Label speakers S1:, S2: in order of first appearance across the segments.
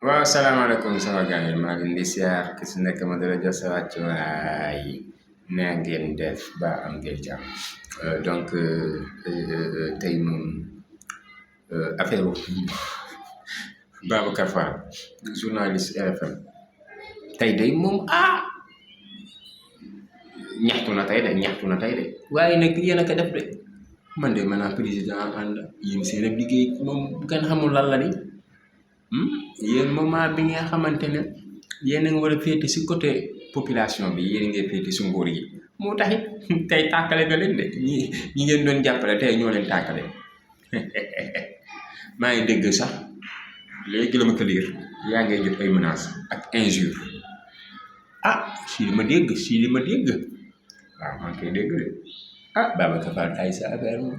S1: waaw salaamaaleykum sama gars yi maa ngi leen di siyaar ku si nekk ma dara jox sa wàccuwaay nee ngeen def ba am ngeen jàmm tey moom affaire Babacar Fall journaliste RFM tey day moom ñaxtu na tey de waaye nag yéen a ko def de man de maanaam président ànd yéen seen ab liggéey moom bu kenn xamul lan la di. yéen moment bi nga xamante ne yéen a ngi war a féete si côté population bi yéen a ngi féete si nguur yi moo taxit tey tàkkale nga leen de ñi ngeen doon jàppale tey ñoo leen tàkkale maa ngi dégg sax léegi la ma ko liir yaa ngay jot ay menaces ak injure si li ma dégg waaw maa ngi koy dégg de Babacar Fall ay sa affaire moom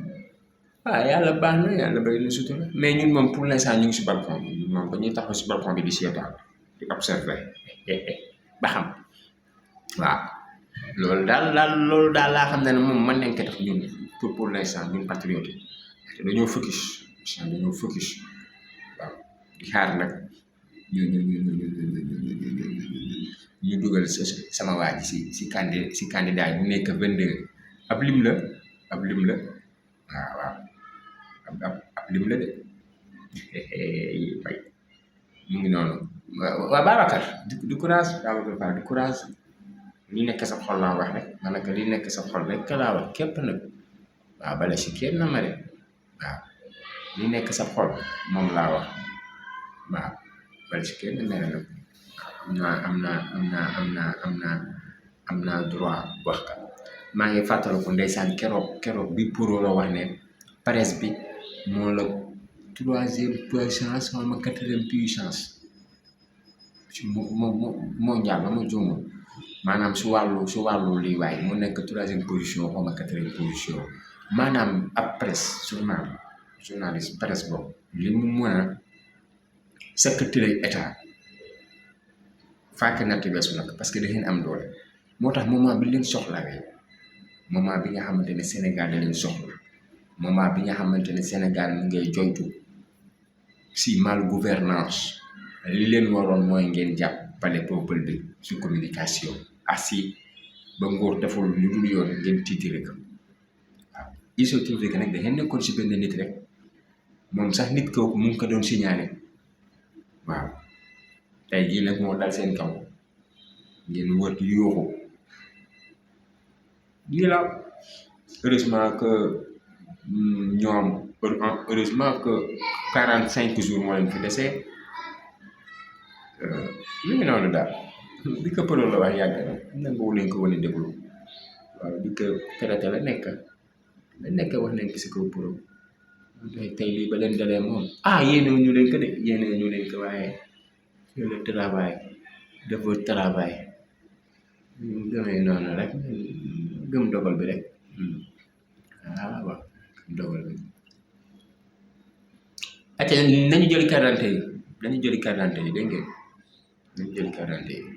S1: yàlla baax na yàlla bëri na sutura mais ñun moom pour l'instant ñu ngi si balcon bi ñun moom dañuy taxaw si balcon bi di seetaan di observer ba xam waaw loolu daal laa xam ne moom mën nañ ko def ñun pour l'instant ñun patriote yi te dañoo focus waaw di xaar nag ñu dugal sama waa ji si candidat yi bu nekk 22 ab lim la waaw ab lim la de bay mu ngi noonu waaw Babacar du courage Babacar Fall du courage li nekk sa xol laa wax rek ma ne ko li nekk sa xol rek laa wax képp nag waaw bala si kenn na ma de waaw li nekk sa xol moom laa wax waaw bala si kenn mere nag am naa droit wax ka maa ngi fàttaliku ndeysaan keroog bi pour la wax ne presse bi moo la 3e puissance xaw ma 4e puissance ci mondial ba ma juumul maanaam su wàllu lii waaye mu nekk 3e position xaw ma 4e position maanaam ab presse journaliste presse boobu li mu mën a secrétaire état fàkk natt beesu nag parce que da ngeen am doole moo tax moment bi leen soxlawee moment bi nga xamante ne Sénégal da leen soxla moment bi nga xamante ne Sénégal mu ngay joytu si mal gouvernance li leen waroon mooy ngeen jàppale peuple bi su communication asi ba nguur deful lu dul yoon ngeen tiitire ko waaw il se trouve que nag da ngeen nekkoon si benn nit rek moom sax nit kooku mu ngi ko doon signalé waaw tey jii nag moo dal seen kaw ngeen wër yuuxu nii la heureusement que ñoom heureusement que 45 jours moo leen fi desee mi ngi noonu daal bi ko pëloon la wax yàgg na nanguwu leen ko wane déglu waaw bi ko traité la nekk wax nañ ko si kaw pro tey lii ba leen dalee moom yéenewu ñu leen ko de waaye c'est le travail de votre travail gëmee noonu rek gëm dogal bi rek waaw dogal bi nañu jëli carte d'identité yi dégg ngeen nañu jëli carte d'identité yi